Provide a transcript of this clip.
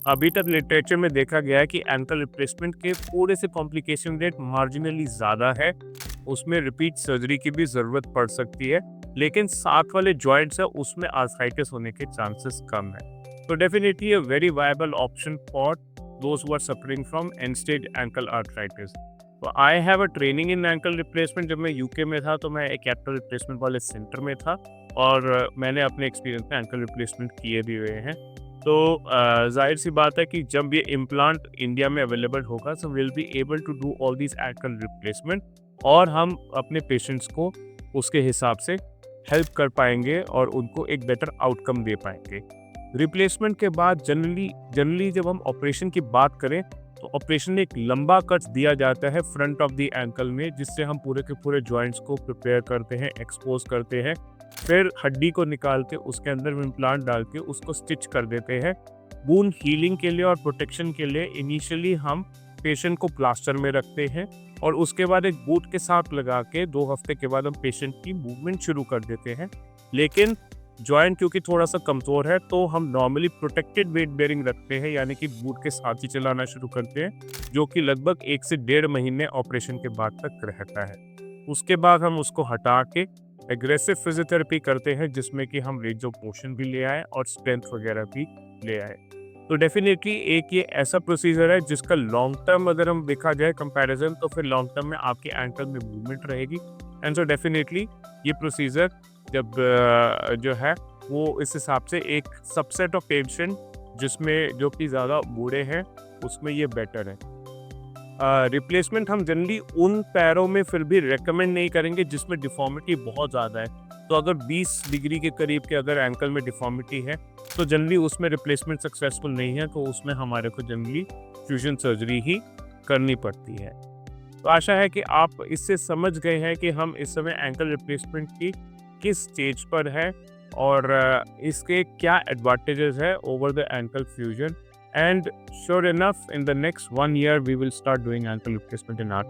अभी तक लिटरेचर में देखा गया है कि एंकल रिप्लेसमेंट के थोड़े से कॉम्प्लिकेशन रेट मार्जिनली ज़्यादा है। उसमें रिपीट सर्जरी की भी ज़रूरत पड़ सकती है, लेकिन साथ वाले जॉइंट्स है उसमें आर्थराइटिस होने के चांसेस कम है। तो definitely a very viable option for those who are suffering from end stage ankle arthritis. तो I have a training in ankle replacement. जब मैं यूके में था तो मैं एक एंकल रिप्लेसमेंट वाले सेंटर में था और मैंने अपने एक्सपीरियंस में एंकल रिप्लेसमेंट किए भी हुए हैं। तो ज़ाहिर सी बात है कि जब ये इम्प्लांट इंडिया में अवेलेबल होगा so will be able to do all this ankle replacement और हम अपने पेशेंट्स को उसके हिसाब से हेल्प कर पाएंगे और उनको एक बेटर आउटकम दे पाएंगे। रिप्लेसमेंट के बाद जनरली जनरली जब हम ऑपरेशन की बात करें तो ऑपरेशन में एक लंबा कट दिया जाता है फ्रंट ऑफ द एंकल में, जिससे हम पूरे के पूरे जॉइंट्स को प्रिपेयर करते हैं, एक्सपोज करते हैं। फिर हड्डी को निकाल के उसके अंदर इम्प्लांट डाल के उसको स्टिच कर देते हैं। वूंड हीलिंग के लिए और प्रोटेक्शन के लिए इनिशियली हम पेशेंट को प्लास्टर में रखते हैं और उसके बाद एक बूट के साथ लगा के 2 हफ्ते के बाद हम पेशेंट की मूवमेंट शुरू कर देते हैं। लेकिन जॉइंट क्योंकि थोड़ा सा कमज़ोर है तो हम नॉर्मली प्रोटेक्टेड वेट बेयरिंग रखते हैं, यानी कि बूट के साथ ही चलाना शुरू करते हैं, जो कि लगभग 1 से 1.5 महीने ऑपरेशन के बाद तक रहता है। उसके बाद हम उसको हटा के एग्रेसिव फिजियोथेरेपी करते हैं, जिसमें कि हम रेंज ऑफ मोशन भी ले आए और स्ट्रेंथ वगैरह भी ले आए। तो डेफिनेटली एक ये ऐसा प्रोसीजर है जिसका लॉन्ग टर्म अगर हम देखा जाए कंपैरिजन, तो फिर लॉन्ग टर्म में आपके एंकल में मूवमेंट रहेगी। एंड सो डेफिनेटली ये प्रोसीजर जब जो है वो इस हिसाब से एक सबसेट ऑफ पेशेंट जिसमें जो कि ज़्यादा बूढ़े हैं उसमें ये बेटर है। रिप्लेसमेंट हम जनरली उन पैरों में फिर भी रेकमेंड नहीं करेंगे जिसमें डिफॉर्मिटी बहुत ज़्यादा है। तो अगर 20 डिग्री के करीब के अगर एंकल में डिफॉर्मिटी है तो जनरली उसमें रिप्लेसमेंट सक्सेसफुल नहीं है, तो उसमें हमारे को जनरली फ्यूजन सर्जरी ही करनी पड़ती है। तो आशा है कि आप इससे समझ गए हैं कि हम इस समय एंकल रिप्लेसमेंट की किस स्टेज पर है और इसके क्या एडवांटेजेस है over the ankle fusion. And sure enough, in the next 1 year, we will start doing ankle replacement in our